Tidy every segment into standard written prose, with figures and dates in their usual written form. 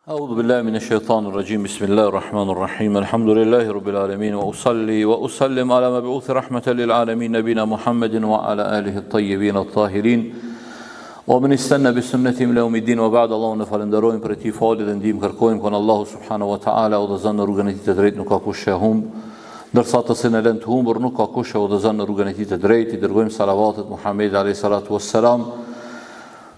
أعوذ بالله من الشيطان الرجيم بسم الله الرحمن الرحيم الحمد لله رب العالمين وأصلي وأسلم على مبعوث رحمة للعالمين نبينا محمد وعلى آله الطيبين الطاهرين ومن استنى بسنتهم إلى يوم الدين وبعد الله نفالندروين për ti falit dhe ndihmë kërkojmë kon Allahu subhanahu wa taala udhëzon në rrugën e tij të drejtë nuk ka kush e humb ndërsa të sinë lën të humbur nuk ka kush e udhëzon në rrugën e tij të drejtë I dërgojmë salavatet Muhamedit alayhi salatu wassalam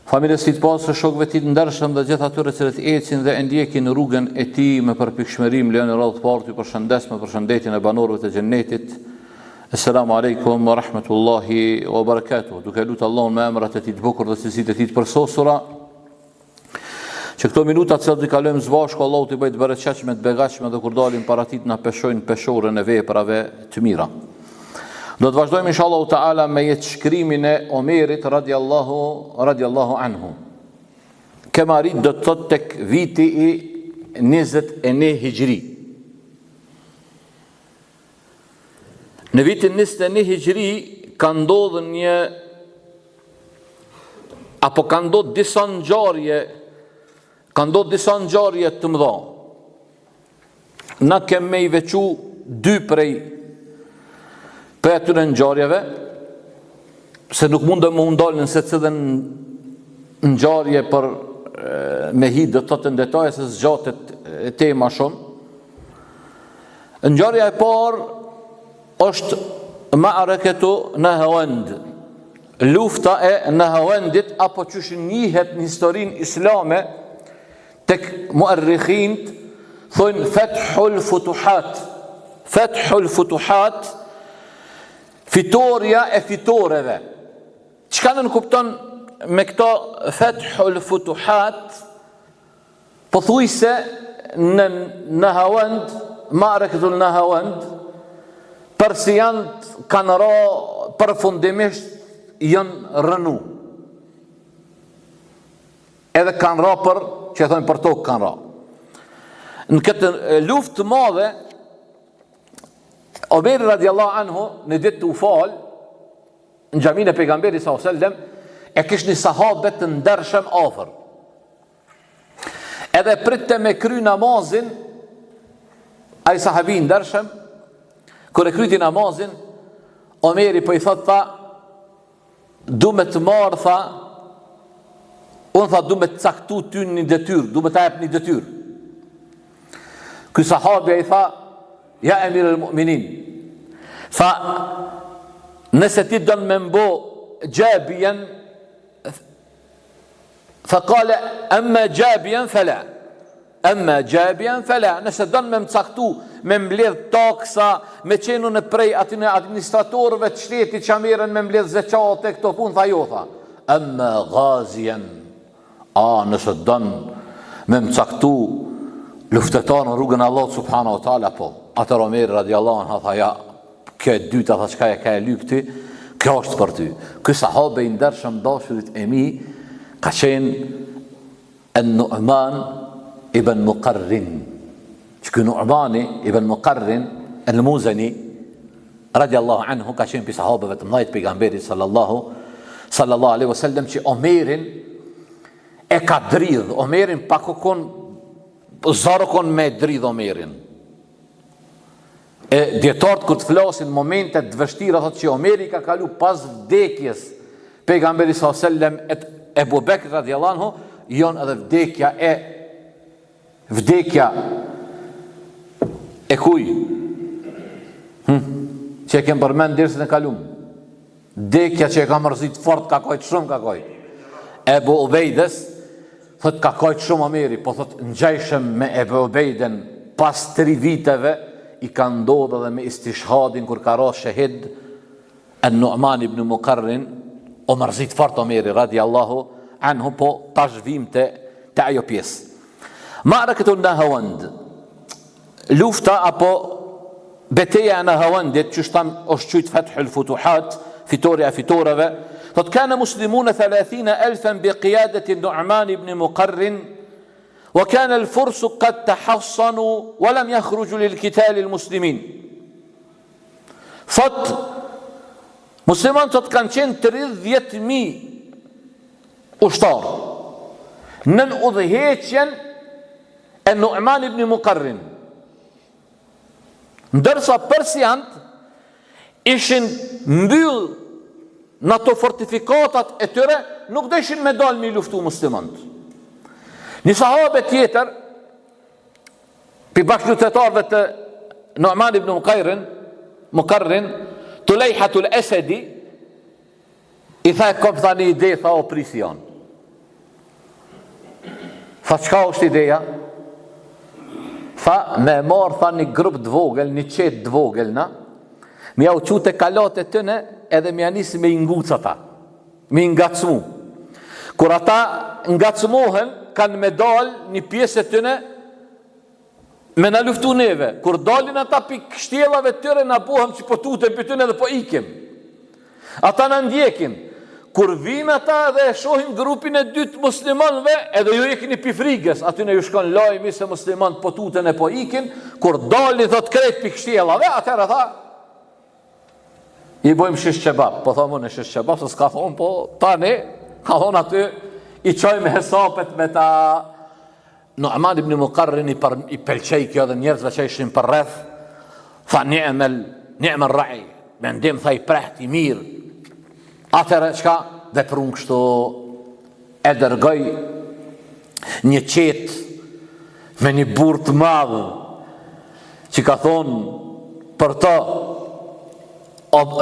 familjes së pasë shokëve të ndershëm dhe gjithë atyre që ecin dhe ndjekin rrugën e tij me përpikshmërim lejon radh parë për shëndes me përshëndetjen e banorëve të xhennetit. Assalamu alaikum wa rahmatullahi wa barakatuh. Duke lutur Allahun me emrat e tij të bukur dhe cilësitë e tij të përsosura. Që këto minuta që do t'i kalojmë së bashku Allahu t'i bëjë të bereqetshme të begatshme dhe kur dalim para tij na peshojnë peshorën e veprave të mira. Do të vazhdojmë inshallah taala me jetë shkrimin e Omerit radiallahu anhu. Kema rit do të thot tek viti I 21 hijri. Në vitin 21 hijri ka ndodhur disa ngjarje të mëdha. Na kemë I veçu dy prej për atyre ngjarjeve, se nuk mundem më ndalën se cilën ngjarje për me hi do të thotë në detaje se zgjatet tema shumë. Ngjarja e parë është Ma'arakatu Nahawand, lufta e Nahawandit apo çush njihet në historinë islame tek muarrikhint thonë Fathul Futuhat, fitoria e fitoreve. Çka do të kupton me këto Fathul Futuhat? Pothuajse në Nahawand, Ma'arakatul Nahawand, persiant kanë ra përfundimisht janë rënu. Edhe kanë ra për, që e thonë për tokë kanë ra. Në këtë luftë të madhe, Omeri radiallahu anhu në ditë të u falë, në xhamin e pejgamberit sallallahu alaihi wasallam, e kishte një sahabë të ndershëm afër. Edhe pritte me kry namazin, ai sahabi ndershëm, kur e kryti namazin, Omeri po I thot tha, du me të marë, tha, unë tha du me të caktu ty një detyrë, du me të jep një detyrë. Ky sahabi I tha, ja emir al-mu'minin, fa nëse ti dënë me mbo gjabien, fa kale emma gjabien fela, nëse dënë me mcaktu, me mbledh taksa, me qenu në prej aty në administratorëve të shtetit që merren me mbledh zeqate, këto punë, tha jo, tha, emma ghazien, nëse dënë me mcaktu, luftetar në rrugën Allah subhanahu wa taala po. Atër Omeri radiallahu anhu tha ja, kjo e dyta tha çka e ka e lyp ti, kjo është për ty. Ky sahabe I ndershëm dashurit e mi ka qenë An-Nu'man ibn Muqarrin. Që Nu'mani ibn Muqarrin al-Muzani radiallahu anhu ka qenë për sahabeve të mëdhtë pejgamberit sallallahu alaihi wasallam që Omerin e ka dridh. Omerin pakokon zarokon me dridh Omerin. E djetarët kur të flasin momente të vështira thotë që Omeri ka kalu pas vdekjes pejgamberi sallallahu alaihi wasallam e Ebu Bekr radiallahu anhu, janë edhe vdekja e kuj që e kem përmend dirësën e kalum, vdekja që e ka mërzit fort, ka kojt shumë, ka kojt Ebu Ubejdes, thot ka kojt shumë Omeri, po thot ngjajshëm me Ebu Ubejden pas 3 viteve I ka ndodhur edhe me istishhadin kur ka ra shahid An-Nu'man ibn Muqarrin, o mërzit fort Omeri radiallahu anhu, po tash vim te ajo pjesë. Ma'arakatul Nahawand, lufta apo betejë e Nahawandit, që shtam është qujt Fathul Futuhat, fitoria e fitoreve, thot kana muslimuna 30,000 bi qiyadati Nu'man ibn Muqarrin, وكان الفرس قد تحصنوا ولم يخرجوا للقتال المسلمين. Thot muslimanët kanë qenë 30,000 ushtar në udhëheqjen e Nu'man ibn Muqarrin. Ndërsa persiant ishin mbyll në ato fortifikatat e tyre, nuk deshin me dalë me luftu muslimanët. Një sahabe tjetër, për bashkëlutetarëve të Nu'man ibn Muqarrin, Tulejhatul Esedi, i tha kom tha një ide, tha o prisi janë. Tha qka është ideja? Tha me marë tha një grup të vogël, një qetë të vogël na, me ja u qute kalate tëne edhe me janisi me inguca ta, me ingacmu. Kur ata ngacmohen, kanë me dalë një pjesë të tëne me na luftu neve. Kur dalin ata pi kështjelave tëre, na bohem që po tutën për tëne dhe po ikim. Ata na ndjekin. Kur vinë ata dhe shohin grupin e dytë muslimanëve, edhe ju ikin i pifrigës, aty ne ju shkon lajmi se muslimanët po tutën e po ikin. Kur dalin thot krejt pi kështjelave, atëherë tha i bojmë shish qebab. Po tha më në shish qebab, se s'ka thonë, po tani ka thonë aty i qojmë hesapet me ta. Nu'man ibn Muqarrin i pelqej kjo dhe njerëzve që ishin për rreth, tha ni'mel ra'i, mendim tha i preht, i mirë. Atëre qka dhe prun kështu e dërgoj një qetë me një burr të madh që ka thonë për të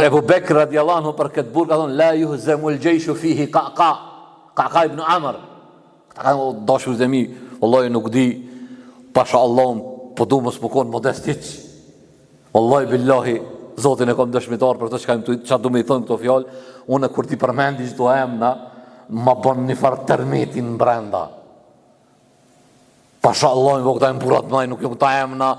Ebu Bekr radiallahu anhu për këtë burr ka thonë la yuhzamul jaysh fihi Qa'qa ibn Amr. Këta ka dashur dhe mi, wallahi nuk di, pasha Allahun, po du mos më konë modestit. Wallahi billahi, Zotin e kom dëshmitar për të që du me i thënë këto fjallë, unë kur ti përmendi që do emna, ma bon një farë tërmetin në brenda. Pasha Allahun, vo këta e mburat maj, nuk jo këta emna,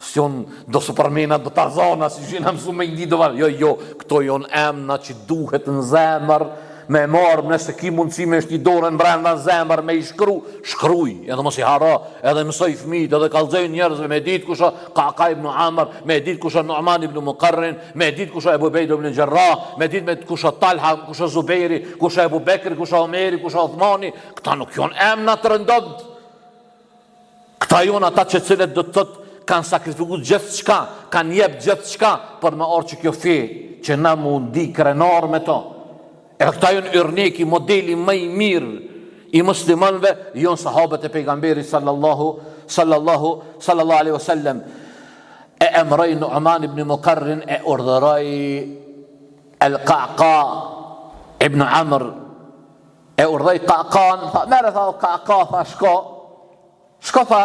së jonë do së përmena do të zona, si që në mësu me ndi do varë. Jo, këto jonë emna që duhet në zemër, me marë, nëse ki mundësi me shti dorën brenda në zemër, me i shkruj, edhe mos i hara, edhe mësoj fëmijët, edhe kallëzoj njerëzve, me ditë kusha Qa'qa ibn Amr, me ditë kusha Nu'man ibn Muqarrin, me ditë kusha Ebu Ubejd ibn Jarrah, me ditë me kusha Talha, kusha Zubejri, kusha Ebu Bekri, kusha Omeri, kusha Uthmani. Këta nuk jonë emna të rëndot. Këta jonë ata që cilët do të thotë kanë sakrifiku gjithë qka, kanë jep gjithë qka, për me orë që kjo fe, që na mundi krenar me to. E këta jonë yrneki, modeli më i mirë i muslimanve, jonë sahabët e pejgamberi sallallahu alaihi wasallam. E emroj Nu'man ibn Muqarrin, e urdhëroj Qa'qa ibn Amr, e urdhëroj Qa'qan, tha mere tha Qa'qa, tha shko tha,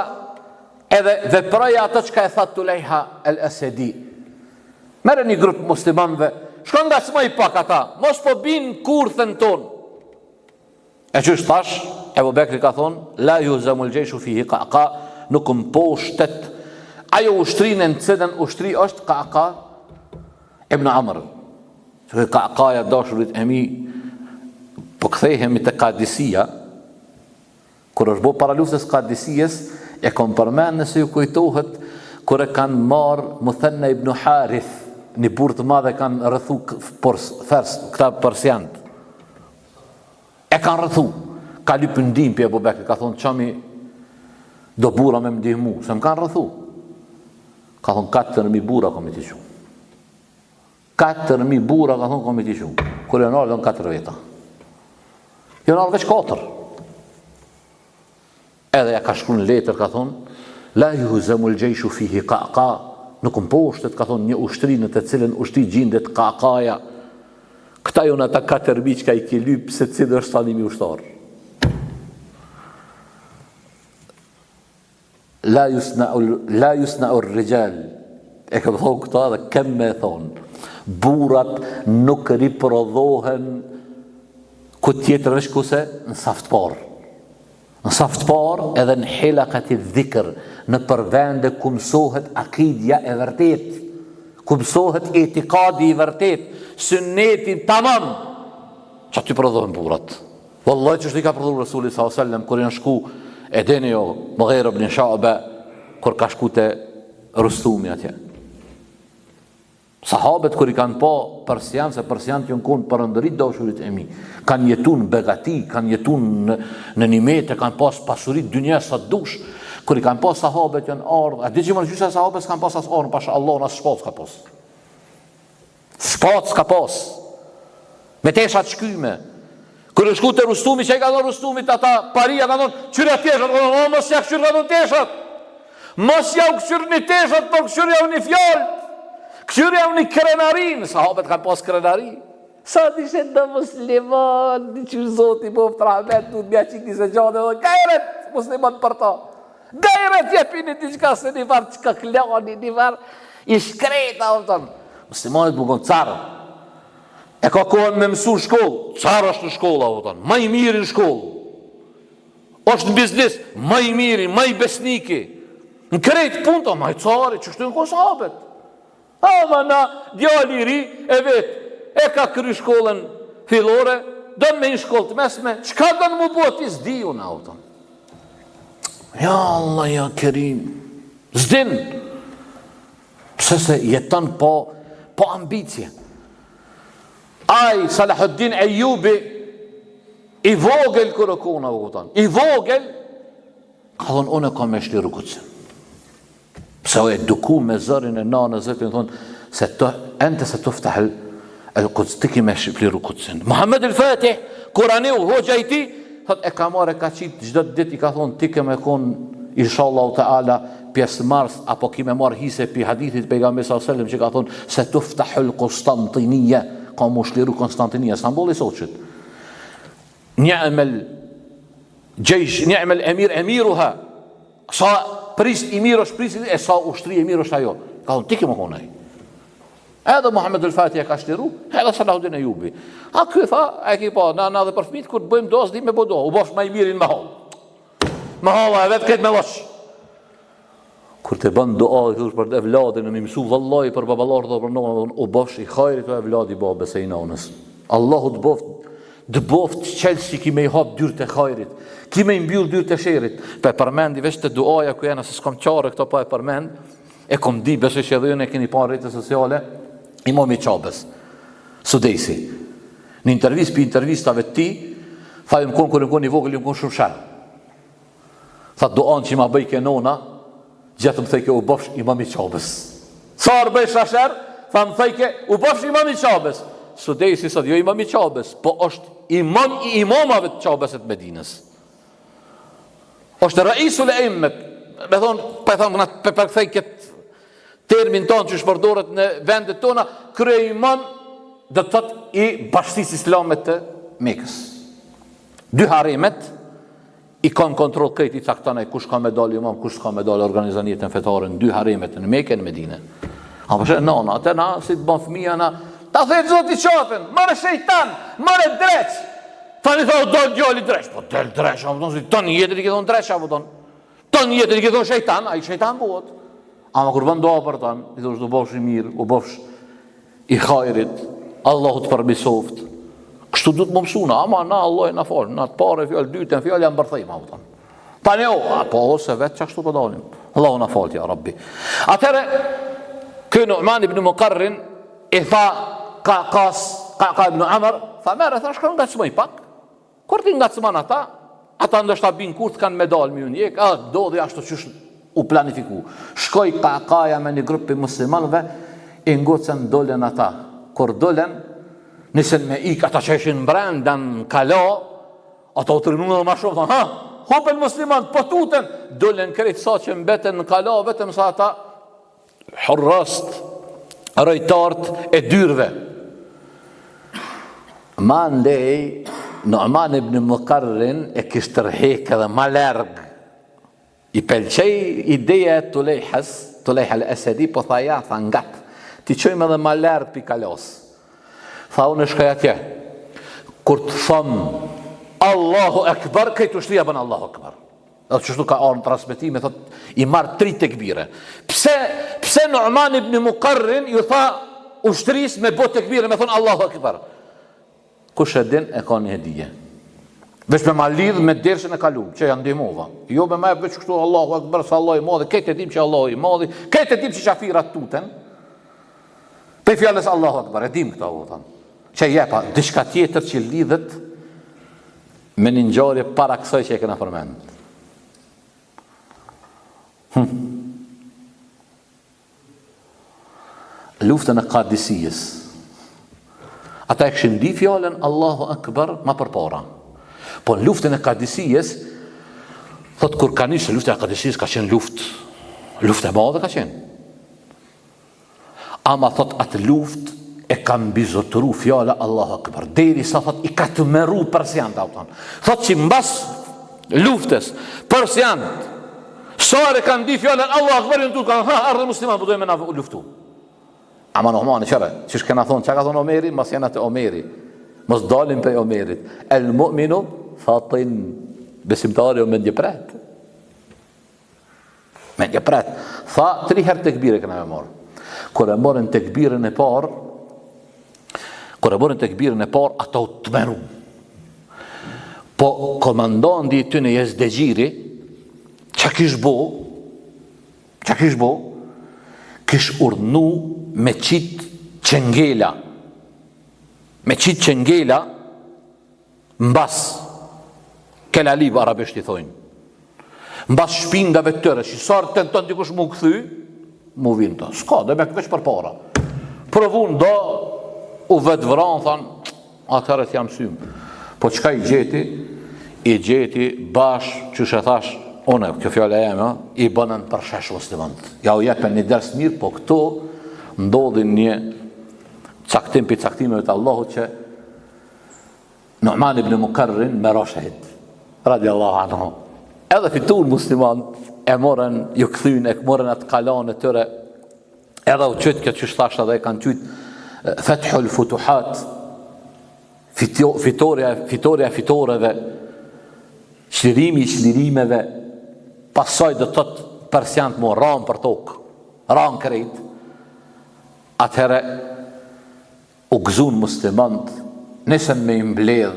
edhe veproja ato që ka e tha Tulejha el-Esedi. Mere një grupë muslimanve, shkon nga smaj pak ata, mos po bin kurthën ton. E që është thash, Ebu Bekri ka thonë, la yuhzamul jayshu fihi Qa'qa, nuk më po shtet, ajo ushtrinë në cëdën ushtri është Qa'qa ibn Amr. Që Qa'qaja dashurit e mi, po kthehemi të Qadisia, kur është bo para luftës Qadisijes, e kom përmen nëse ju kujtohet, kur e kanë marë Muthanna ibn Harith, një burë të madhe kanë rëthu këta persiant. E kanë rëthu. Ka lypë ndim për Ebu Bekri, ka thonë qami do bura me mdihmu, se më kanë rëthu. Ka thonë 4.000 bura kom i t'i shumë. 4.000 bura ka thonë kom i t'i shumë. Kër e nërë dhe në 4 veta. Jo nërë veç 4. Edhe ja ka shkru në letër, ka thonë, la yuhzamul jayshu fihi Qa'qa, nuk më poshtet, ka thonë, një ushtri në të cilën ushtri gjindet Qa'qaja. Këta jonë ata 4 biqka i ki lypë, se cilë është tanimi ushtarë. La yusna'u rrijal, e këmë thonë këta dhe kemë me thonë, burat nuk riprodhohen ku tjetër veç kuse në saft parë. Në saft parë edhe në hilakat i dhikër, në përvende ku mësohet akidja e vërtet, ku mësohet etikadi i vërtet, sünnetin tamam, që aty prodhohen burat. Wallahi që shtë i ka prodhu Rasuli s.a.s. Kër janë shku edeni jo Mughira ibn Shu'ba, kër ka shku të Rustumi atje. Sahabet kër i kanë pa persian, se persianët jënë konë përëndërit dashurit e mi, kanë jetu në begati, kanë jetu në nimete, kanë pas pasurit dynja sa dush, Kur I kanë pas sahabët janë ardhur, a di që më gjysë sahabës kanë pas as orën, pasha Allah as shpatës ka pas. Shpatës ka pas. Me tesha të shkyme. Kër është shku të Rustumi, që I ka dhënë Rustumit ata paria, ka dhënë qyra teshat, mos ja këshyr ka dhënë teshat. Mos ja u këshyr një teshat, por këshyr ja u një fjallë. Këshyr ja u një krenarin, sahabët kanë pas krenari. Sa të ishe në musliman, një që zoti po ftramet, du të mja qikni se gjane, dhe gajret musliman për ta. Gajret jepini një qka se një farë qka klani, një farë I shkreta, muslimanit bukon carë. E ka kohën me mësu shkollë, carë është në shkolla, ma I mirë në shkollë. është në biznis, ma I miri, ma I besniki. Në krejtë punta, ma I cari, që shtu në kosabet. Ama na, djali I ri, e vetë, e ka kry shkollën fillore, dënë me I shkollë të mesme, qka dënë mu bo, ti s'di ju në autën. Ja Allah, ja Kerim, s'din, pse se jeton po ambicje. Aj, Salahuddin Ejubi, I vogël kërë kona, I vogël, ka thonë, unë e kam me shliru Kutsin. Pse o e duku me zërin e nanë, zëtin thonë, se të, ente se të ftahel, e Kuts, ti ki me shliru Kutsin. Muhammed el-Fatih, Kuraniu, hoxha I ti, thot, e ka marrë, ka qitë, gjdo dit I ka thonë, ti ke me konë, inshallah ta'ala, pjesë mars, apo ki me marrë hise pi hadithit pejgamberi sallallahu alaihi wasallam, që ka thonë, se të ftahel Konstantinia, ka mu shliru Konstantinia, Stamboli soqët. Njëmel gjejsh, njëmel emiruha, sa prist I mirë është prist, e sa ushtri e mirë është ajo. Ka thonë, ti ki më konaj. Edhe Muhammed el-Fatih ka shliru, edhe Salahuddin Ejubi. A ky tha, e ki pa, na dhe për fmit, kur të bëjmë do, s'di me bodo, u bosh ma I mirin me hall. Me hall, e vetë këtë me losh. Kur të bënë doa I thush për evladin, në mësu vallaj për babalar dhe për nonën, u bosh I khajrit o evladi babes e I nonës. Allahu të boft qelës që ki me I hap dyrë të khajrit, ki me I mbyll dyrë të sherit. Pe përmendi veç të duaja ku jena, se s'kom qare këto pa e përmend, e kom di besë që edhe e keni pa rrite sociale, Imami Qabes, Sudejsi. Në intervjist për intervjistave ti, tha ju më konë kërë më konë I vogël, ju më konë shumë shërë. Tha duan që ma bëj ke nona, gjetëm thejke u bofsh Imami Qabes. Sa bëj shasher, tha më thejke u bofsh Imami Qabes. Sudejsi sot, jo Imami Qabes, po është imam I imamave të Qabeset Medinës. është raisul e immet, me thonë, për thejke termin tonë që shpërdoret në vendet tona, krye imam dhe të thot I bashkësisë islamet të Mekës. 2 harimet I kanë kontrol këtë I caktane kush ka me dalë imam, kush ka me dalë organizanjetën fetare në 2 harimet në Mekë e në Medinë. A përshë nana, atë na, si të banë fëmija na, ta thejtë zoti qafën, mërë shejtan, mërë dreq. Ta një thonë, dojnë djali dreq, po del dreq, a më tonë, tonë jetër I këtë dreq, a më tonë jetër I këtë shejtan, a I shejtan buot. Ama kur vën doa për tanë, I thosh, du bofsh I mirë, u bofsh I khajrit, Allahu të përmisoft. Kështu du të më mësuna, ama na Allah e na falë, na të pare fjallë, dytën fjallë, janë bërthejma, më tonë. Tani o, po ose vetë që ashtu për dalim. Allahu na falë, ja Rabbi. Atere, kë Nu'man ibn Muqarrin, I tha, ka ibn Amr, tha mere, tha shkërën nga cëmëj pak. Kur ti nga cëmën ata ndështë ta binë kur të kanë medal më unë jek, do dhe ashtu qështë u planifiku. Shkoj kakaja me një grupë muslimanëve, I ngocën dolen ata. Kur dolen, nisen me ik ata që ishin brenda në kala, ata u tërnunë dhe ma shumë, thonë, hopen musliman, po tuten, dolen krejtë sa që mbeten në kala, vetëm sa ata hurrast, rejtart e dyrve. Ma ndej, Nu'man ibn Muqarrin e kishtë tërhek edhe ma larg. I pelqej ideja e Tulejha al-Asadi, po tha ja, tha ngat, ti qojmë edhe ma larg pi kalos. Tha unë shkaj atje, kur të thëmë Allahu Akbar, këtë ushtria bënë Allahu Akbar. Dhe qështu ka arë në transmitime, thot, I marë 3 tekbire. Pse Nu'man ibn Muqarrin ju tha ushtris me bot tekbire, me thonë Allahu Akbar. Kush e din e ka një hedije. Vesh me ma lidh me dersën e kalum, që janë ndihmova. Jo me ma e veç kështu Allahu Akbar, sa Allah I madhi, këtë e dim që Allahu I madhi, këtë e dim që shafirat tuten, pe fjallës Allahu Akbar, e dim këta votën. Që jepa, dishka tjetër që lidhet me një ngjarje para kësaj që e kena përmend. Luftën e Qadisijës. Ata e kishin di fjalën Allahu Akbar ma përpara. Po në luftën e Qadisijës, thot kur ka nisë lufta e Qadisijës ka qenë luftë e madhe ka qenë. Ama thot atë luftë e kam bizotëru fjala Allahu Akbar. Deri sa thot i ka të meru persiant auton. Thot që mbas luftës persiant sare kanë di fjala Allahu Akbar në turk kanë ardhur musliman po dojmë na luftu. Ama normale çfarë? Çish kena thon, çka ka thon Omeri, mos janë atë Omeri. Mos dalim pe Omerit. El mu'minu fatin, besimtari o mendje pret. Mendje pret. Tha 3 herë tekbire kena me marr. Kur e morën tekbirën e parë, ata u tmeru. Po komandanti i tyre Jezdexhiri, çka kish bo? Kish urdhnu me qit qengela mbas kelalib arabisht i thojnë, mbas shpingave të tëre, që sarë të tenton dikush mu këthy, mu vinë të, s'ka, dhe me këveç për para. Provun do, u vetë vran, thanë, atëherët jam symë. Po qka i gjeti bash, që shë thash, une, kjo fjale jeme, i bënën për shesh muslimant. Ja u jepen një ders mirë, po këto ndodhin një caktim për caktimeve të Allahut që Nu'man ibn Mukarrin me ra shahid, radiallahu anhu. Edhe fitur muslimant, e morën, ju këthyn, e morën atë kalan e tëre, edhe u qëtë këtë që shtasht edhe e kanë qëtë Fethul Futuhat, fitoreve, çlirimeve, pasaj dhe tëtë persiant mu ranë për tokë, ranë krejt, atëhere u gëzun muslimant, nesën me imbledh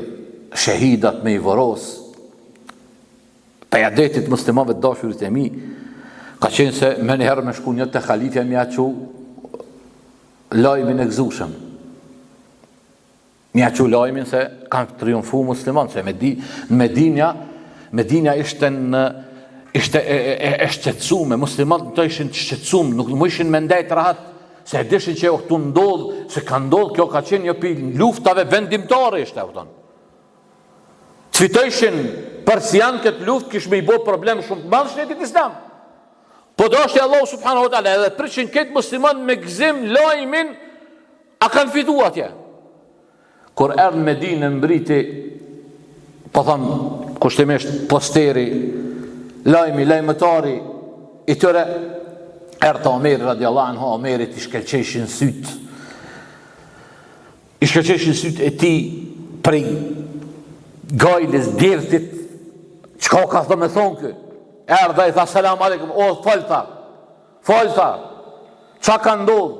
shahidat me i voros, për jadetit muslimave të dashurit e mi, ka qenë se me njëherë me shku një të khalifja mja që lajmin e gëzushëm. Mja që lajmin se kanë triumfu muslimant, se Medinja ishte e shqetsume, muslimant të ishin të shqetsume, nuk më ishin me ndajt rahat, se e dishin që këtu ndodh, se ka ndodh, kjo ka qenë një për luftave vendimtare ishte, të fitojshin persian këtë luft, kish me i bo problem shumë të madhë shtetit islam. Po do është e Allah subhanahu wa ta'ala, edhe përqin këtë musliman me gzim lajmin, a kanë fitu atje. Kur erdhë Medinë mbriti, po thamë, kushtimisht posteri, lajmëtari, i tëre, erdhë Omeri radiallahu anhu, Omerit i shkelqeshin syt e ti prej gajlis, djertit, qka ka thë me thonë kë? Erdhë i tha, selam aleikum, o, falta, qa ka ndodhë?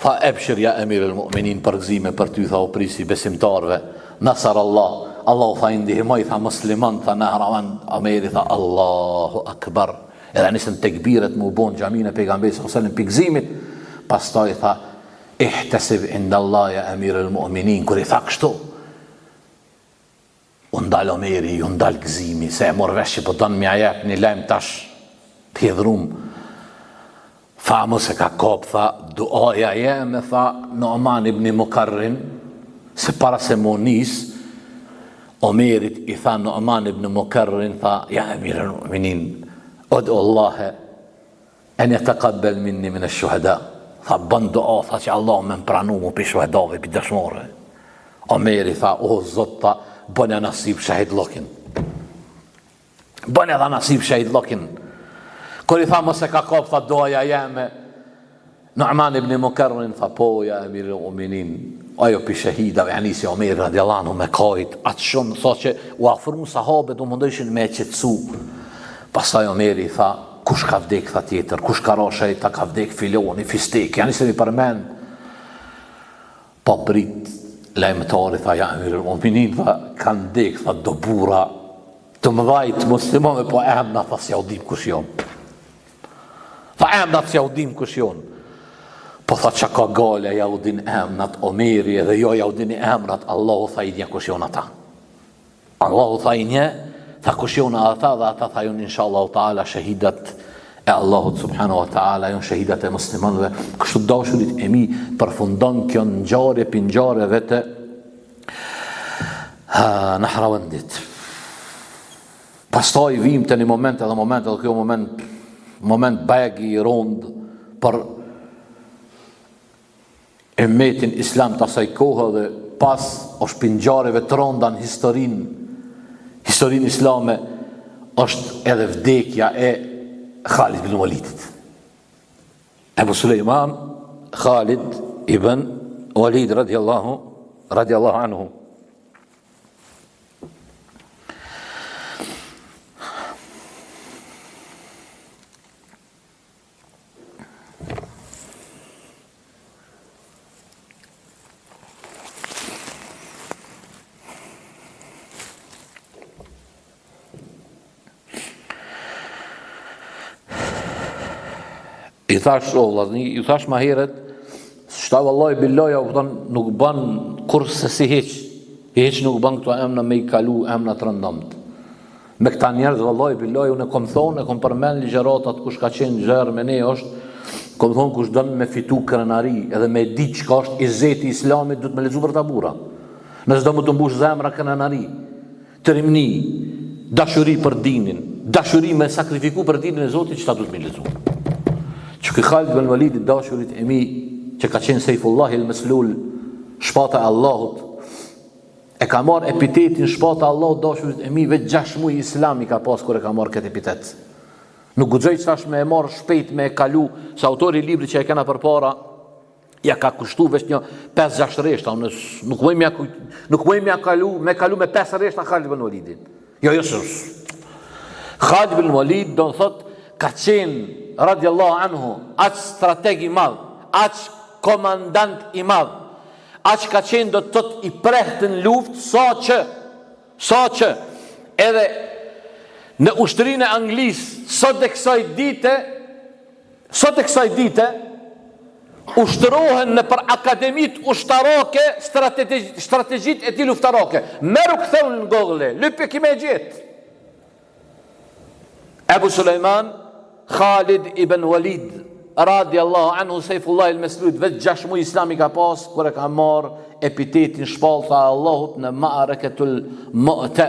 Tha, ebshir ja emir el mu'minin për gzime për ty, tha o prisi besimtarve, nasar Allah, Allahu tha indihimoj, tha musliman, tha nahraman, Omeri tha, Allahu akbar, edhe nisën tekbiret mu bon gjamin e pejgamberi sallallahu alaihi wasallam për gzimit, pastaj tha, ihtasib inda Allah ja emir el mu'minin, kër i tha kështu, u ndal Omeri, u ndal gzimi, se e mor vesh që po donë mja jep një lajm tash të hidhrum. Tha mu se ka kop, tha, duaja jeme, tha, Nu'man ibn Mukarrin, se para se mo nis, Omerit i tha Nu'man ibn Mukarrin, tha, ja emir el mu'minin, odu Allahe, en e të kabbel minni min e shuheda, tha, bën dua, tha, që Allah me më pranu mu për shuhedave, për dëshmore. Omeri tha, o zot, tha, bën e nasib shahid lokin. Bën e dha nasib shahid lokin. Kër i tha, mëse ka kop, tha, doja jeme, Nu'man ibn Mukarrin, tha, po, ja emir el mu'minin, ajo për shahidave, yani si Omeri radiallahu anhu me kajt, atë shumë, tha që u afru sahabet, u mundëshin me qetsu. Pastaj Omeri tha, kush ka vdek, tha tjetër, kush ka rashaj, ta ka vdek filoni, fistek, janë se mi përmen. Po brit, lajmëtari, tha, ja, emir el mu'minin, tha, kanë vdek, tha, do bura, të mëdhajt muslimave, po emna, tha, s'ja u dim kush jonë. Tha, emna, s'ja u dim kush jonë. Po tha, që ka gale, ja u din emnat Omeri, edhe jo ja u din emnat, Allahu tha, i dja kush jonë ata. Allahu tha, i nje, tha kush jonë ata, dhe ata tha jonë, inshallah, ta'ala, shahidat e Allahut subhanahu wa taala, janë shahidat e muslimanëve. Kështu dashurit e mi përfundon kjo ngjarje për ngjarjeve të Nahrawandit. Pastaj vim të një moment edhe kjo moment bagi i rond për ummetin islam të asaj kohë, dhe pas është për ngjarjeve të ronda në historinë islame, është edhe vdekja e Khalid ibn Walidit. Ebu Sulejman Khalid ibn Walid radiallahu anhu. I thash ju thash ma heret, shta vallahi billahi, nuk ban kurse si hiq nuk ban këto emna me i kalu emna të rëndamët. Me këta njerëz vallahi billahi, unë e kom thonë, e kom përmen ligjeratat kush ka qenë gjerë me ne është, kom thonë kush dënë me fitu krenari, edhe me di qka është izeti islamit, du të me lezu për tabura. Nëse do më të mbush zemra krenari, tërimni, dashuri për dinin, dashuri me sakrifiku për dinin e Zotit, qëta du të me lezu. Që ky Khalid ibn Walid, dashurit e mi, që ka qenë Sejfullahi el-Meslul, shpata e Allahut, e ka marrë epitetin shpata e Allahut, dashurit e mi, vetë 6 muaj islami ka pas kur e ka marrë këtë epitet. Nuk guxoj çash me e marrë shpejt me e kalu, se autori i librit që e kena përpara, ja ka kushtu veç një 5-6 reshta, nuk mëj me kalu me 5 reshta Khalid ibn Walidin. Jo, Khalid ibn Walid do në thot, ka qenë radiallahu anhu, aq strateg i madh, aq komandant i madh, aq ka qenë do të thot i prehtë në luftë, sa që edhe në ushtërinë e Anglisë sot e kësaj dite ushtërohen në për akademit ushtarake strategjit e ti luftarake. Meru këthën në Google, lypje kime gjithë. Ebu Sulejman Khalid ibn Walid radiallahu anhu, Sejfullah el-Meslul, vetë 6 muaj islami ka pas kur e ka marrë epitetin shpallta e Allahut në Ma'arakatul Mu'ta,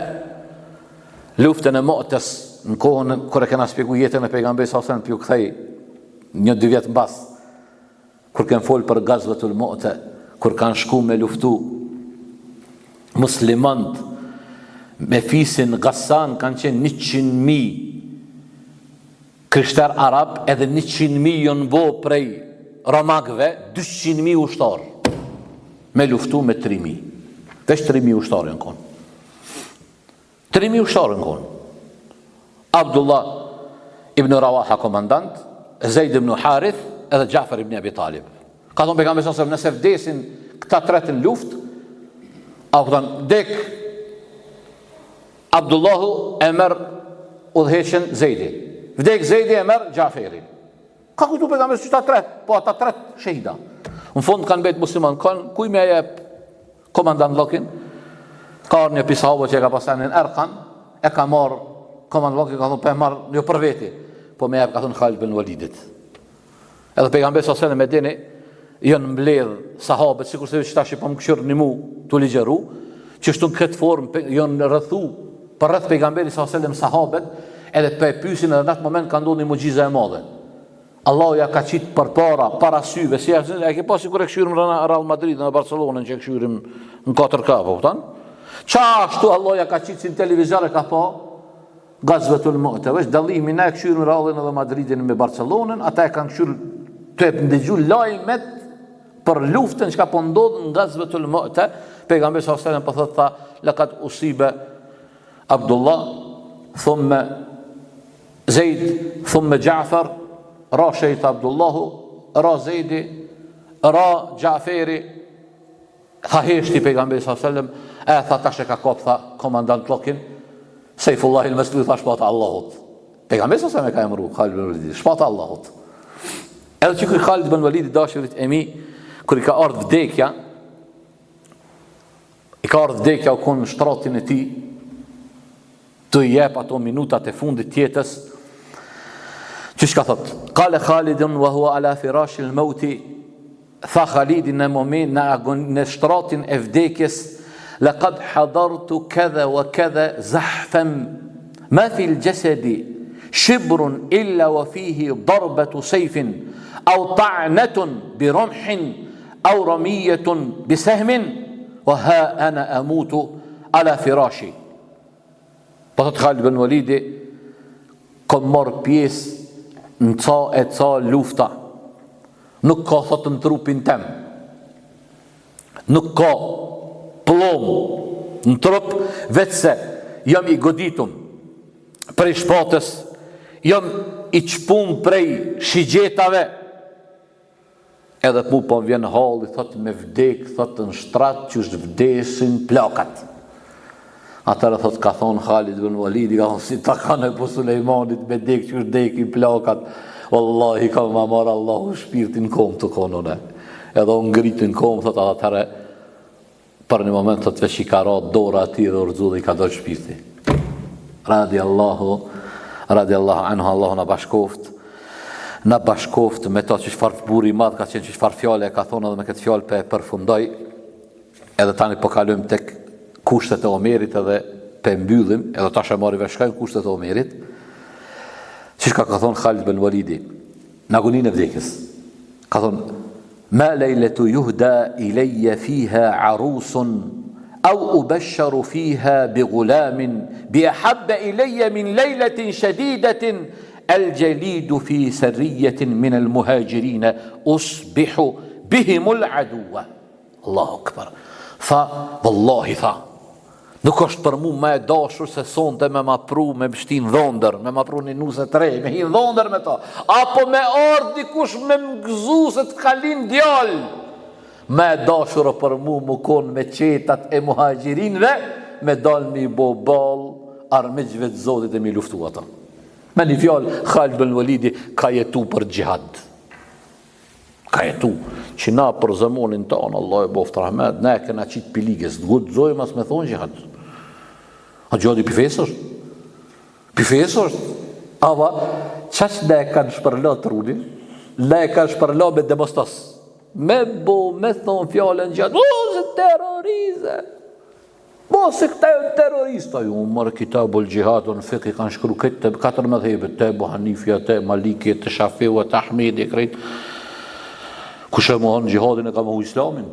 luftën e Mu'tas, në kohën kur e kena shpjegu jetën e pejgamberit sallallahu alajhi wasallam, piu kthej 1-2 vjet mbas, kur kanë fol për Gazwatul Mu'ta, kur kanë shku me luftu muslimant me fisin Ghassan, kanë qenë 100.000 krishter arab, edhe 100.000 jonë bo prej romakve, 200.000 ushtar me luftu me 3.000. Vesh 3.000 ushtar në konë. 3.000 ushtar në konë. Abdullah ibn Rawaha komandant, Zaid ibn Harith, edhe Jafar ibn Abi Talib. Ka thonë pejgamberi sallallahu alajhi wasallam, nëse vdesin këta tretë në luftë, au thonë dek Abdullahu e merr udhëheqjen Zeidi. Vdek Zeidi e merr Jaferi. Ka kujtu pejgamberi se ata tretë, po ata tretë shahida. Në fund kanë betë musliman, kuj me jep komandant Lokin, ka një pisahobë që e ka pasanin Erkan, e ka marrë komandant Lokin, ka thonë, për e marrë një për veti, po me jep ka thonë Khalid ibn Walidit. Edhe pejgamberi sallallahu alajhi wasallam e dini, janë mbledh sahabët, sikur se që tash po më këshir një mu të ligjeru, që shtu në këtë formë janë rrëthu për rrëth pejgamberi sallallahu alajhi wasallam sahabët, edhe për e pysin edhe në atë moment ka ndodhur një mugjizë e madhe. Allahu ja ka qitë për para syve, si e ke pasi kur e këshyrim Real Madrid në Barcelonën që e këshyrim në 4K, po këtan? Qa ashtu Allahu ja ka qitë si në televizare ka po Gazwatul Mu'ta, veç dallimi ne e këshyrim Realin edhe Madridin me Barcelonën, ata e kanë këshyr të e ndëgju lajmet për luftën që ka po ndodhë në Gazwatul Mu'ta. Pejgamberi sallallahu alajhi wasallam po thotë, laqad usiba Abdullah, thumma Zaid, thumma Ja'far, ra shejt Abdullahu, ra Zejdi, ra Ja'feri. Tha heshti pejgamberi sallallahu alajhi wasallam, tha tash e ka kop, tha komandant Lokin, Sejfullah el-Meslul, tha shpata Allahut. Pejgamberi sallallahu alajhi wasallam e ka emru Khalid ibn Walid, shpata Allahut. Edhe që kërë Khalid ibn Walid, dashurit e mi, kër i ka ardhë vdekja, u konë në shtratin e ti, të jep ato minutat e fundit tjetës, Çish ka thot? Qala Khalidun wa huwa ala firashil mauti. Tha Khalidi në moment në shtratin e vdekjes, laqad hadartu kadha wa kadha zahfan ma fi al-jasadi shibrun illa wa fihi darbatu sayfin aw ta'natun bi ramhin aw ramiyatun bi sahmin wa ha ana amutu ala firashi. Po thot Khalid ibn Walidi, kom marr pjesë në ca lufta. Nuk ka thot në trupin tem, nuk ka plom në trup, vetë se jam i goditum prej shpatës, jam i qpum prej shigjetave, edhe mu po vjen halli, thot me vdek, thot në shtrat që është vdesin plakat. Atërë thot ka thonë Khalid ibn Walidi, ka thonë si ta kanë e po Sulejmanit me dek që është dekin plakat. Wallahi ka ma marë Allahu shpirtin kom të konone. Edhe unë ngritin kom, thot atëherë, për një moment thot veç i ka ra dora ati dhe urzu dhe i ka dojë shpirti. Radi Allahu anhu, Allahu në bashkoft me ta që shfarë buri madh ka qenë që shfarë fjale e ka thonë edhe me këtë fjale pe përfundoj, edhe tani po kalujmë tek kushtet e Omerit edhe pe mbyllim, edhe ta shemari veshkajnë kushtet e Omerit. Qishka ka thonë Khalid ibn Walidi në agonin e vdekjes, ka thonë ma lejletu juhda ileje fiha arusun au ubesharu fiha bi gulamin bi ahabbe ileje min lejletin shedidetin el gjelidu fi sërrijetin min el muhajgjirine usbihu bihimul aduwa. Allahu akbar. Tha, vallahi tha, nuk është për mu me e dashur se sonte me ma pru me bështin dhondër, me ma pru një nuse të rej, me hin dhondër me ta, apo me ardh dikush me mgzu se të kalin djall. Me e dashur për mu konë me qetat e muhajgjirinve, me dal mi bo bal armiqve të Zotit e mi luftu ata. Me një fjallë, Khalid ibn Walidi ka jetu për gjihad. Ka jetu, që na për zëmonin tonë, Allah e boft rahmet, ne kena qitë piligës, të gudzojmë as me thonë gjihad. A gjihadi pifesër? Pifesër? Ava, qaq ne e kanë shpërla të rudi, ne e kanë shpërla me demostas. Me thonë fjallën gjihad, se terrorize! Se këta e terrorista, ju mërë kitabul gjihad, në fiqh i kanë shkru këtë, 14 hebet, te Ebu Hanifja, te Maliki, te Shafiu, te Ahmedi, krejt. Kushe më hanë gjihadin e ka më hu islamin.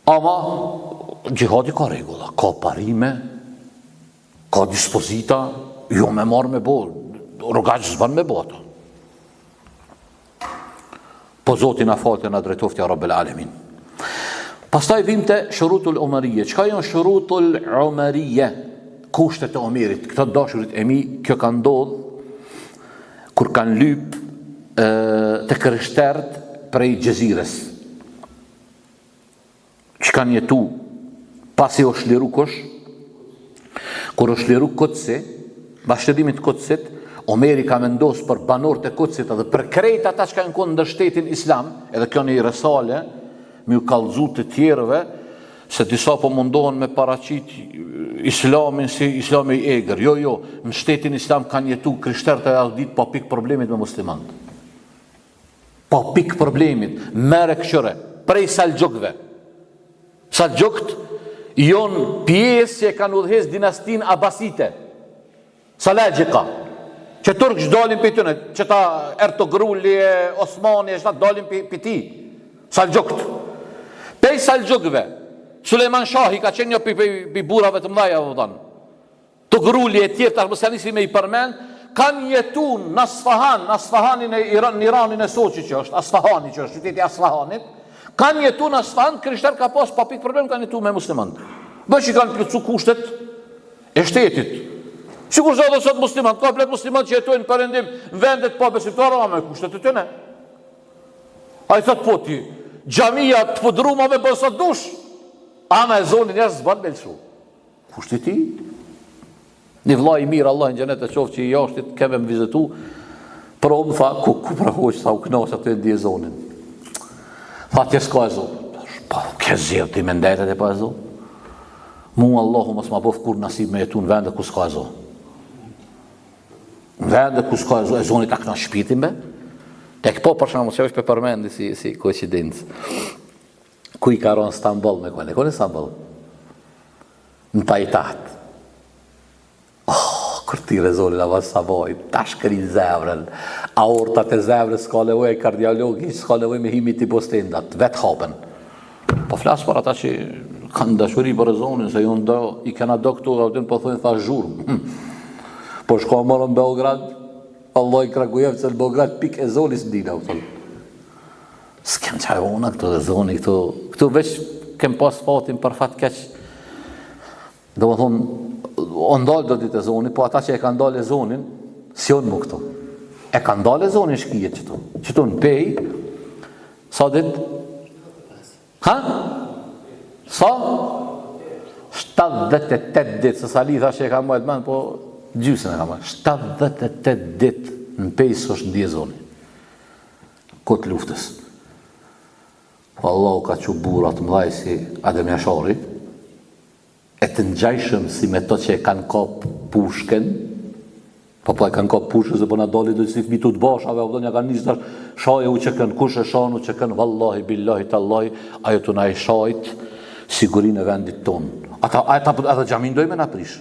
Ama, gjihadi ka regula, ka parime, ka dispozita, jo me marë me bo, rogaqë zban me bo ato. Po Zotin a falte në drejtoftja Rabbel Alemin. Pastaj vim të shurutul Omerije. Qka janë shurutul Omerije? Kushtet e Omerit, këta dashurit e mi, kjo ka ndodh, kur kanë lyp të kryshtert prej Gjezires. Që kanë jetu, pasi o shliru kush, kur o shliru Kotsi, bashkëdimit Kotsit, Omeri ka mendos për banor të Kotsit edhe për krejt ata që kanë konë ndër shtetin Islam, edhe kjo një resale, mi u kallëzu të tjerëve, se disa po mundohen me paraqit islamin si islami i egër. Jo, në shtetin Islam kanë jetu krishterët e atë ditë pa pikë problemit me muslimanët. Pa pikë problemit, mere këshëre, prej Salgjokëve. Salgjokët jonë pjesë që kanë udhëhes dinastin Abasite, Salajika, që turkë dalin për tëne, që ta Ertogrulli, Osmani, që ta dalin për ti, Salgjokët. Pej Salgjokëve, Suleiman Shahi ka qenë një për burave të mdhaja vëdan. Të grulli e tjerë të mësjanisi me i përmen, kanë jetu në Asfahanin e Iranin e Soqi që është, Asfahani që është, qyteti Asfahanit, kanë jetu në Asfahan, krishter ka pas pa pikë problem, kanë jetu me musliman. Bëj që kanë plëcu kushtet e shtetit. Që kur zë dhe sot musliman, ka plët musliman që jetojnë përëndim në vendet pa besimtara, me kushtet e tëne. A i thot po ti, gjamia të pëdruma me bësat dush, ama e zonin njerës zban belsu. Kushti ti? Një vla i mirë, Allah në gjenet e qofë që i jashtit keme më vizitu, për o më tha, ku pra hoqë, tha u knasë atë e ndi e zonin. Tha, tje s'ka e zonin. Pa, ke zirë ti me ndetet e pa e zonin. Mu Allahu mos ma bof kur nasib me jetu në vende ku s'ka e zonin. Vende ku s'ka e zonit a këna shpitin be. Tek po për shembull që është për përmendi si koincidencë. Ku i ka ronë Stamboll me kone? Kone Stamboll? Në pajtat. Kërti rezoli la vas saboj, ta shkrin zemrën. Aortat e zemrës s'ka nevojë kardiologi, s'ka nevojë me himit i bostendat, vetë hapen. Po flasë për ata që kanë dashuri për rezonin, se ju ndo, i kena do këtu, dhe po thujnë tha zhurmë. Po shko mërë në Beograd, Allah i Krakujevë, se në Beograd pik e zoni së ndina, s'kem qaj ona këtu dhe zoni, këtu veç kem pas fatin për fat keq, do më thonë, o ndalë do ditë e zoni, po ata që e ka ndalë e zonin, s'jon mu këtu. E ka ndalë e zonin shkijet qëtu në pej, sa ditë, ha? Sa? 78 ditë, se Sali tha që e ka majtë menë, po gjysën e ka majtë. 78 ditë në pejë së është ndje zoni. Këtë luftës. Po Allah ka që burat mëdhaj si Adem Jashari, e të ngjajshëm si me to që e kanë kap pushken, po e kanë kap pushken, se po na doli do si fmitu të bashave, o nja kanë njështë shaje u që kënë, kush e shanu që kënë, vallahi, billahi, tallahi, ajo të na e shajt, sigurin e vendit tonë. Ata gjamin dojme na prish.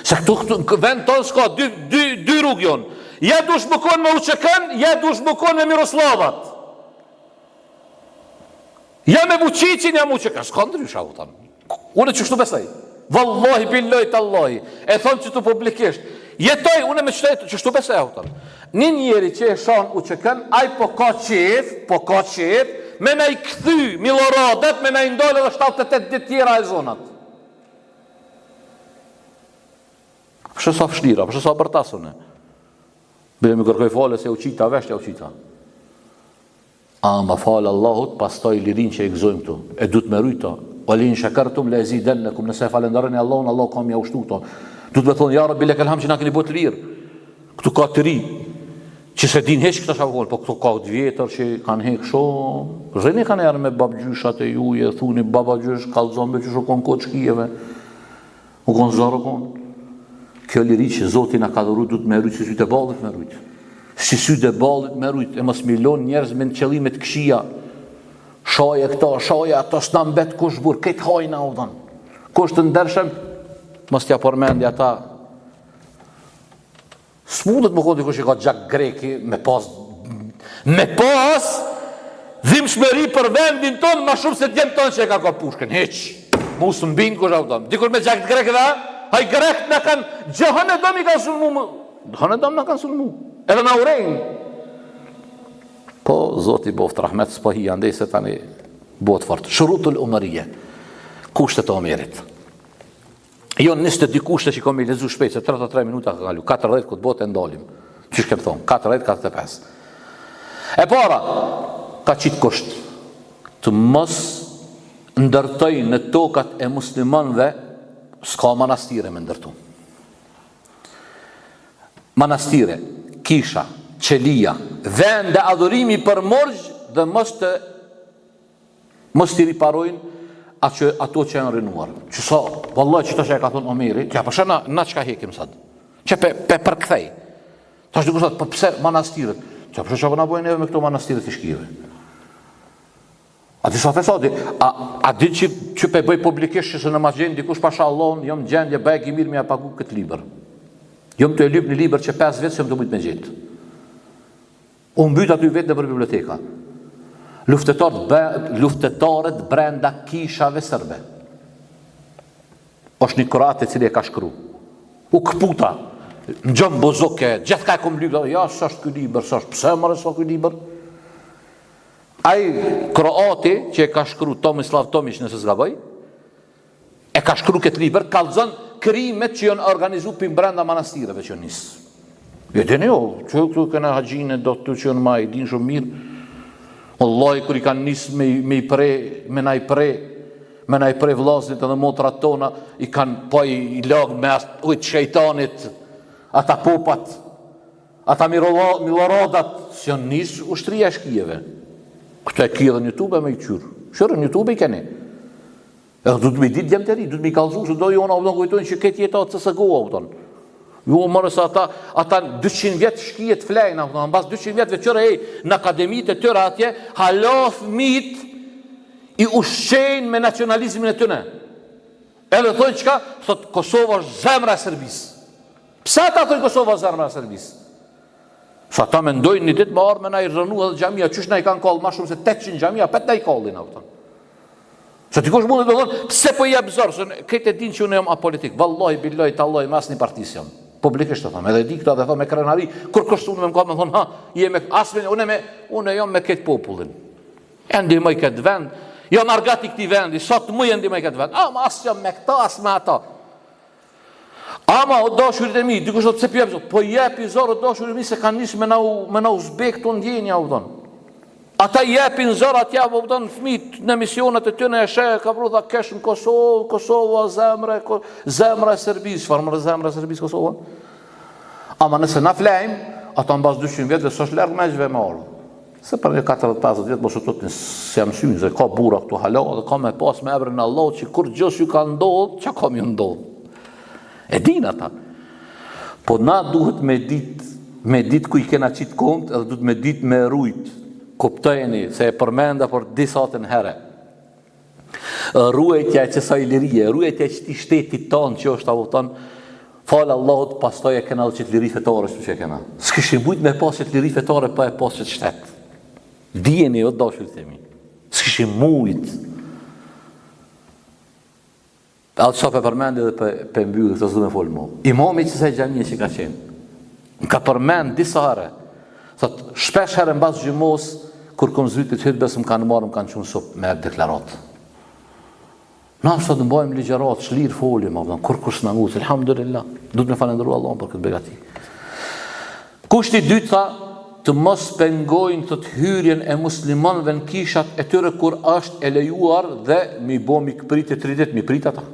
Se këtu vend tonë s'ka, dy rrugë jonë. Ja dush më konë me Uçekën, ja dush më konë me Miroslavat. Ja me Vučićin, ja me Uçekën. S'ka ndrysha u tanë. Unë që shtu besaj. Wallahi, billahi, tallahi. E thonë që të publikisht. Jetoj, unë me qëtetë që shtu besaj u tanë. Një njeri që e shanë Uçekën, aj po ka qef, me na i këthy Miloradet, me na i ndole dhe 78 ditë tjera e zonat. Përshë sa fështira, përshë sa bërtasune. Bile me kërkoj fale se u qita, veshtja u qita. A ma falë Allahut, pas ta i lirin që i gëzojmë këtu. E du të me rujta. O lirin shakartum, le e zidennekum, nëse falendarën e Allahun, Allah kam ja ushtu këto. Du të me thonë, ja Rabbi lek elham që na keni bot lirë. Këtu ka të ri. Që se din heq këta shavëllë, po këtu ka të vjetër që kanë hek shumë. Zheni kanë erë me babgjyshat e juje, thuni babagjysh, kalzombe që shukon kod shkijeve. U konë zarë konë. Kjo liri që Zotin a ka dhuru du të me rujtë, si sytë e balit me rujtë. Si sytë e balit me rujtë, e mos milon njerëz me në qëllimet këshia. Shaje këta, shaje ato, s'na mbet kush burë, këtë hajna u dhanë. Kush të ndershem, mos t'ja përmendja ta. S'mundet më kodi kush i ka gjak greki me pas dhimshmëri për vendin tonë ma shumë se t'jem tonë që e ka pushken. Heq, mu së mbinë kush a u dhanë. Dikur me gjak grek dhe, haj grekt në kanë, gjëhën e dom i kanë sulmu, gjëhën e dom në kanë sulmu, edhe në urejnë. Po, Zoti boft rahmet s'pahi, andej se tani bot fort. Shurutul umërije, kushtet e omerit. Jo 22 kushtet që kom i lezu shpejt, se 33 minuta ka kalu, 40 këtë botë e ndalim. Qysh kem thonë, 40-45. E para, ka qitë kusht, të mos ndërtoj në tokat e muslimanve, s'ka manastire me ndërtu. Manastire, kisha, qelia, vende adhurimi për morgj dhe mos të riparojnë ato që janë rinuar. Që sa, vallaj që të që e ka thonë Omeri, që përshë na që ka hekim sad, që pe përkthej. Ta është duke sad, për pse manastiret? Që përshë që përna bojnë neve me këto manastiret i shkive. A disa fesati, a di që pe bëj publikisht që se në mas gjenë dikush pasha Allahun, jom gjendje bëjk i mirë me ja pagu këtë liber. Jom të e lyp një liber që 5 vetë që jom të mujtë me gjithë. Unë mbyt aty vetë në për biblioteka. Luftetarët brenda kishave sërbe. Është një kroat e cili e ka shkru. U këputa, në gjëmë bozoke, gjithë ka e kom lypë, ja, së është këj liber, së është pëse mërë së këj liber. Ai kroati që e ka shkru Tomislav Tomić nëse zgaboj, e ka shkru këtë liber, kalzon krimet që janë organizu për brenda manastireve që njësë. Jo, dhe jo, që këtu këna haqjine do të që janë ma i din shumë mirë. Wallahi, kër i kanë njësë me na i pre vlasnit edhe motrat tona, i kanë po i lagë me ujtë shejtanit, ata popat, ata miloradat, që janë njësë ushtria e shkijeve. Këtë e kje dhe në YouTube e me i qyrë. Shërë në YouTube i keni. E du të me ditë djemë të ri, du të me i kalzu, se do jona u do në kujtojnë që këtë jetat CSGO u tonë. Jo, mërë se ata 200 vjetë shkijet flejna, në bas 200 vjetëve qëre në akademit e tëre atje, hala fëmijët i ushqejnë me nacionalizmin e tëne. Edhe thojnë qka? Thotë Kosova është zemra e Serbisë. Pse ata thojnë Kosova është zemra e Serbisë? Sa ta mendojnë një ditë më arë me na i rënu edhe gjamia, qysh na i kanë kallë ma shumë se 800 gjamia, pet na i kallin ato. Se ti kush mund të thonë, pse po jep zor, se këtë e din që unë jam apolitik. Vallahi billahi tallahi me asnjë partisë jam. Publikisht të thonë, edhe di këta dhe thonë me krenari, kur kështu unë me më ka me thonë, ha, jeme asmin, unë jam me këtë popullin. E ndihmoj këtë vend, jam argati këti vendi, sot mu e ndihmoj këtë vend, ama as jam me këta, as me ata. Ama o dashurit e mi, dikush do të se pjep zor, po jepi zor o dashurit e mi se kanë nisë me na uzbek të ndjenja u donë. Ata jepin zor atja, u donë fëmijët në misionet e tyne e shë, ka pru dha kesh në Kosovë, Kosova, zemra e Serbisë, çfarë më zemra e Serbisë Kosova? Ama nëse na flejmë, ata në bas 200 vjetë dhe s'është lërgë me gjve me orë. Se për një 40-50 vjetë, mos u të të se jam synë, se ka bura këtu hala, dhe ka me pas me ebrin Allah, që kur gjës ju ka ndodhë, që kam ju ndodhë. E din ata. Po na duhet me dit ku i kena qitë komt, edhe duhet me dit me rujt. Kuptojeni, se e përmenda për disatën herë. Ruajtja e qësaj lirie, ruajtja e qëti shtetit tonë që është avotan, falë Allahut, pastaj e kena dhe qëtë liri fetare, që e kena. S'kishim bujt me pas qëtë liri fetare, pa e pas qëtë shtetë. Dijeni, o dashurit e mi. S'kishim mujt. Alë qa për përmendi dhe për mbyllë, këtë s'du me folë mu. Imami qësaj gjamije që ka qenë, ka përmend disa herë, thot, shpesh herë në basë gjymos, kur kom zvyt për të hytë besë më kanë marë, më kanë qunë sopë me deklaratë. Na sot në bajmë ligjeratë, shlirë folim, kur kush në ngusë, alhamdulillah, du të me falendëru Allah për këtë begati. Kushti dytë tha, të mos pengojnë të hyrjen e muslimanëve në kishat e tyre kur është e lejuar dhe mi bo mi këprit e 30, mi prit ata.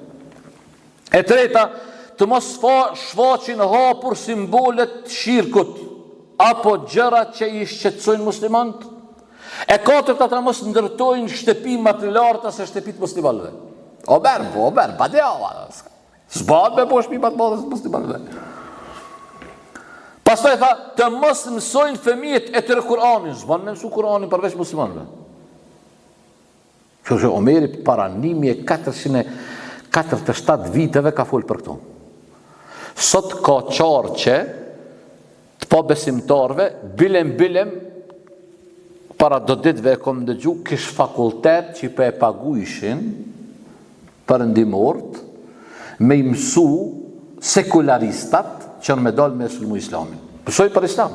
E treta, të mos shfaqin hapur simbolet shirkut, apo gjëra që i shqetësojnë muslimanët. E katërta të mos ndërtojnë shtëpi më të larta se shtëpit muslimanëve. O berë, pa dhe ava. S'bad me po shpi më të madhe se muslimanëve. Pastaj tha, të mos mësojnë fëmijët e tërë Kur'anin, s'ban me mësu Kur'anin përveç muslimanëve. Që Omeri para 1447 viteve ka folë për këto. Sot ka qarqe të pa besimtarve, bilem, para do ditëve e kom dëgju, kish fakultet që për e paguishin për ndimort, me i mësu sekularistat që në me dalë me sulmu islamin. Pësoj për islam.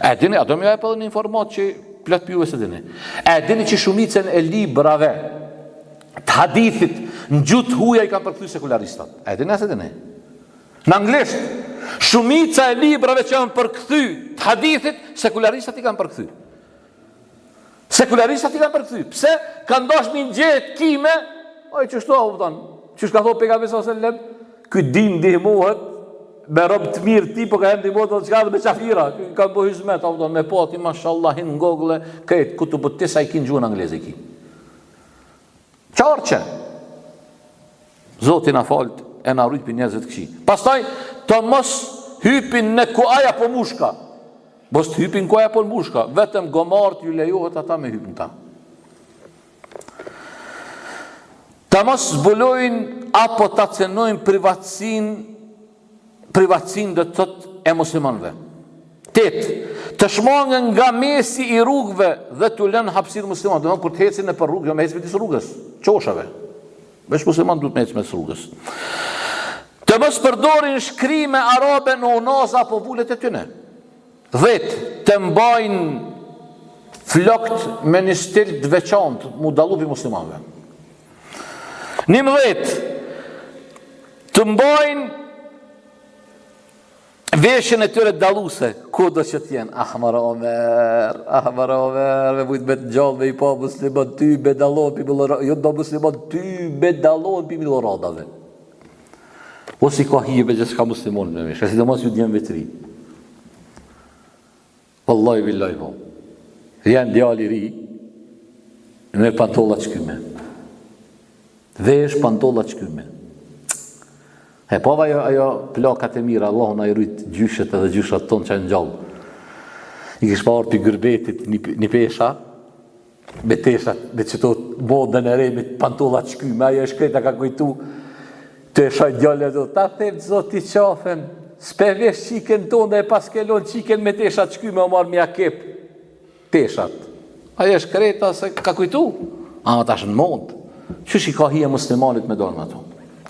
E dini, a do me ja e për një informat që plët për juve se dini. E dini që shumicën e librave të hadithit në gjutë huja i kanë përkthy sekularistat. E dini, a se dini? Në anglisht, shumica e librave që kanë përkthy të hadithit, sekularistat i kanë përkthy. Sekularistat i kanë përkthy. Pse? Kanë dash një gjetë kime, oj, që shto, që shka thot pejgamberi sallallahu alajhi wasallam, ky din ndihmohet me rob të mirë ti, po ka hem ndihmohet dhe qka dhe me qafira, kanë po hizmet, me pati, mashallah, hinë ngogle, këtë, kutu për tisa i kinë gjuhën anglezi ki. Qarqe. Zotin a falt, e na rrit për njerëzit këshi. Pastaj, të mos hypin në kuaja po mushka. Mos të hypin kuaja po mushka, vetëm gomart ju lejohet ata me hypin ta. Ta mos zbulojnë apo ta cenojnë privatsin dhe tët e muslimanve. 8. Të shmangën nga mesi i rrugëve dhe të lënë hapësirë musliman. Dhe kur të hecin e për rrugë, jo me hecin me disë rrugës, qoshave. Vesh musliman du të me hecin me disë rrugës. Të mos përdorin shkrime arabe në unaza apo vullet e tyne. 10. Të mbajnë flokt me një stil të veçantë, mu dalu për muslimanve. 11. Të mbajnë veshën e tyre daluse, ku do që t'jenë? Ahmar Omer, me bujt me të gjallë, me i pa musliman, ty me dalon për milorada, jo do musliman, ty me dalon për miloradave. O si ka hibe që s'ka muslimon me me, shka si dhe mos ju djenë vetëri. Wallahi billahi po. Janë djali ri, me pantolla qkyme. Vesh pantolla qkyme. E po ajo plakat e mira, Allahu na i rrit gjyshet edhe gjyshat tonë që janë gjallë. I kish parë për gërbetit një pesha, me teshat, me qëto modën e re, me pantollat shkyme, ajo e shkreta ka kujtu, të e shaj djallë e do, ta thevë zoti qafen, s'pe vesh qiken tonë dhe e pas kelon qiken me teshat shkyme, o marrë mja kep teshat. Ajo e shkreta se ka kujtu, ama tash në modë. Qysh i ka hije muslimanit me dorë me to?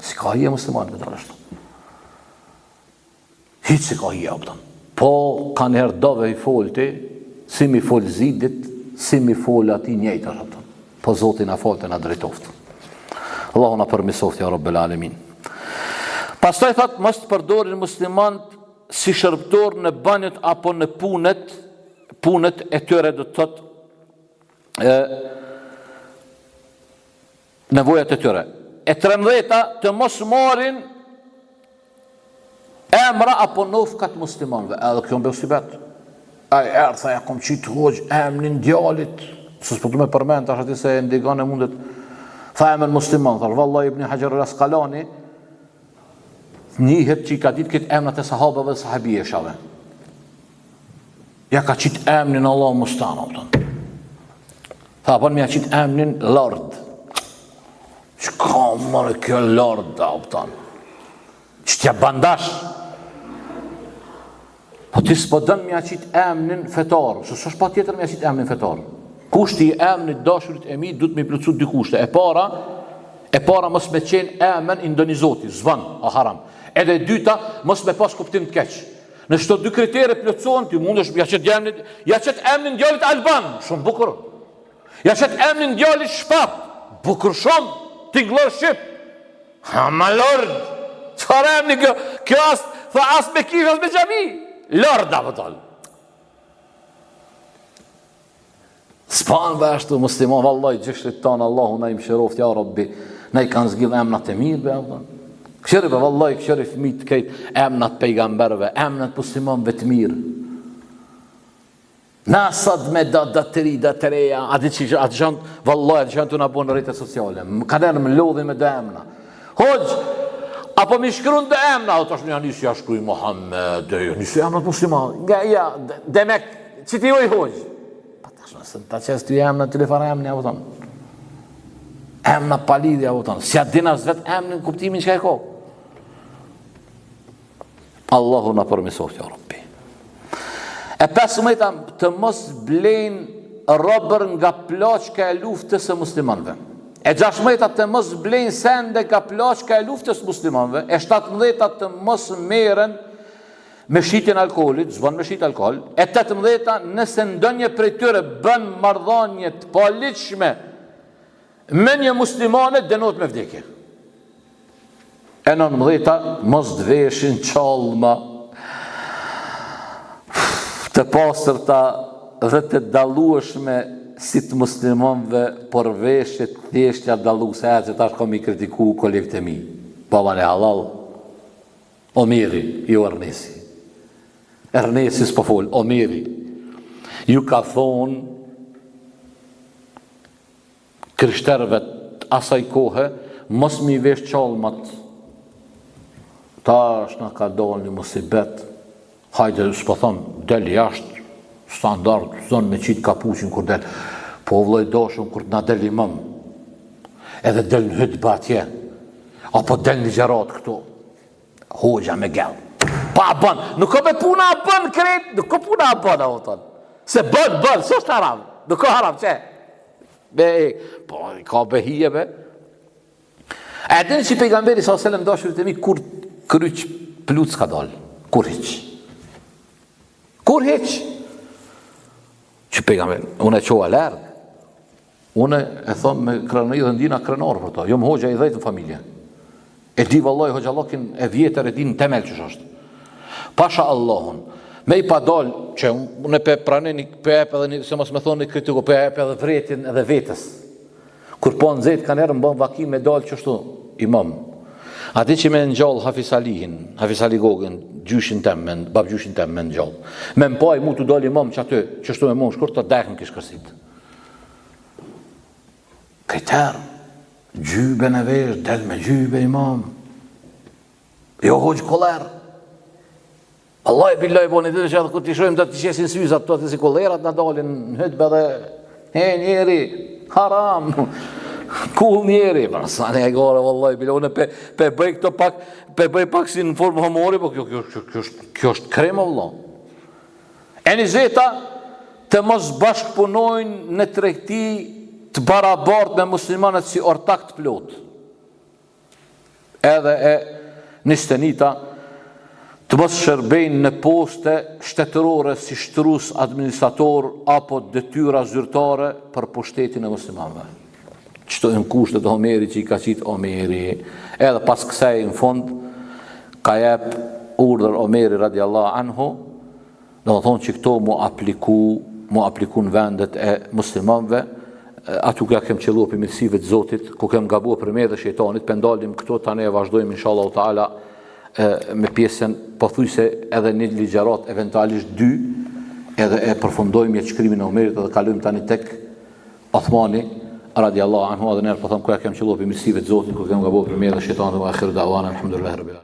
Si ka hije muslimanit me dorë ashtu? Hiç si ka hije, opton. Po, kanë herë dove i folti, si mi fol zidit, si mi fol ati njëjtë, po Zotin a folte na drejtoft. Allahu na përmisoft, ja Rabbel Alemin. Pastaj thot, mos të përdorin muslimant si shërbëtor në banjët apo në punët e tyre, do të thot nevojat e tyre. E 13 të mos marrin emra apo nofkat muslimanëve, edhe kjo mbesibet. Ai erdha ja kom qitë hoxh emrin djalit, se s'po të me përmend tash aty se ndigan e mundet. Tha emër musliman, tha vallahi Ibn Hajar al-Asqalani njihet që i ka ditë këtë emrat e sahabëve dhe sahabijeshave. Ja ka qitë emrin Allah Mustan, tha po më ja qitë emrin Lord. Çka më kjo Lord, që t'ja bandash. Po ti s'po dënë mja qitë emnin fetar, se s'është pa tjetër mja qitë emnin fetar. Kushti i emnit dashurit e mi du të mi plëcu dy kushte. E para mos me qenë emën indonizoti, zvan, a haram. Edhe dyta mos me pas kuptim të keq. Në shto dy kritere plëcuan, ti mundesh ja qëtë emnin djallit Alban, shumë bukur. Ja qëtë emnin djallit Shpat, bukur shumë, tinglor Shqip. Ha ma lord, qëfar emni kjo as me kish, as me gjami. Lorda vëtall. S'pan dhe ashtu musliman, vallaj, gjëshlit tanë, Allahu na i mëshiroft, ja Rabbi, na i kanë zgjidh emnat e mirë, këshëri be vallaj, këshëri fëmit kejt emnat pejgamberve, emnat muslimanve të mirë. Na sad me da të reja, atë gjënë, vallaj, atë gjënë të në bonë në rejtë sociale, kaderë më lodhi me dhe emna. Hoxh, apo mi shkruan dhe emna, o tash një njësë ja shkruj Mohamed, njësë emnat musliman, ja, demek, që ti oj hoxh? Pa tash nësën, ta qësë të emna, të lefar emni, ja vëton. Emna palidhja, ja vëton. Si atë dina zvet emnin, kuptimin që ka e ko. Allahu na përmisoft, ja Rabbi. E 15 të mos blejnë robër nga plaqka e luftës e muslimanve. E 16 të mos blejnë sende nga plaqka e luftës muslimanve. E 17 të mos meren me shitjen alkoolit, zvan me shitjen alkohol. E 18 nëse ndonjë prej tyre bën marrëdhënie të paligjshme me një muslimane, dënohet me vdekje. E 19 mos dveshin qallma të pastërta dhe të dallueshme si të muslimanëve, por veshjet thjeshtja dalluese, që tash kam i kritiku kolegët e mi. Baban e halal, Omeri, jo Ernesi. Ernesi s'po fol, Omeri. Ju ka thonë krishterëve të asaj kohe, mos mi vesh qallmat. Tash na ka dalë një musibet. Hajde, s'po thonë, del jashtë, standard, zonë me qitë kapuqin kur del. Po vlloj doshun kur na del imam. Edhe del në hytë batje. Apo del një gjerat këtu. Hoxha me gell. Pa bën, nuk ka me puna a bën kret, nuk ka puna a bën, o tonë. Se bën, s'është haram. Nuk ka haram, që? Po, ka behije, be. E din që pejgamberi s.a.s. dashurit e mi, kur kryq pluc ka dalë. Kur hiq. Kur hiq? Që pejgamberi, unë e qoha lërgë. Unë e thonë me krenëri dhe ndina krenarë për ta. Jo më hoxha i dhejtë në familje. E di vallaj hoxhallokin e vjetër e di në temel që është. Pasha Allahun. Me i pa dalë që unë pe praneni, pe epë edhe se mos me thonë një kritiku, pe epë edhe vretin edhe vetës. Kur po në zetë kanë erë më bënë vakim me dalë qështu imam. Ati që me në gjallë Hafiz Ali Gogën, gjyshin tem, bab gjyshin tem me në gjallë. Me më paj mu të dalë imam që aty, qështu me mu në shkur të dekën kishë kërsit. Kriterë, gjybe në vesh, del me gjybe imam. Jo hoqë koller. Allah e billaj po në ditë që kur t'i shojmë do t'i qesin syzat, to të si kollerat na dalin në hytbe dhe njeri, haram, kull njeri, sa ne e gore, vallahi billaj, unë pe bëj këto pak, pe bëj pak si në formë humori, po kjo është krem, Allah. E një zeta të mos bashkëpunojnë në tregti të barabart me muslimanët si ortak të plot. Edhe e nistenita të mos shërbejnë në poste shtetërore si shtrus administrator apo detyra zyrtare për pushtetin e muslimanëve. Qëto në kushtet e Omeri që i ka qitë Omeri. Edhe pas kësaj në fund ka jep urdhër Omeri radiallahu anhu, do të thonë që këto mu apliku në vendet e muslimanëve, atu ka kem qëllu për mirësive të Zotit, ku kem gabu për me dhe shejtanit, pendalim këto tani e vazhdojmë inshallah taala me pjesën pothuajse edhe një ligjerat eventualisht 2, edhe e përfundojmë shkrimin e Omerit dhe kalojmë tani tek Uthmani radiallahu anhu, edhe ne po them ku kem qëllu për mirësive të Zotit, ku kem gabu për me dhe shejtanit, wa akhiru da'wana alhamdulillahi rabbil alamin.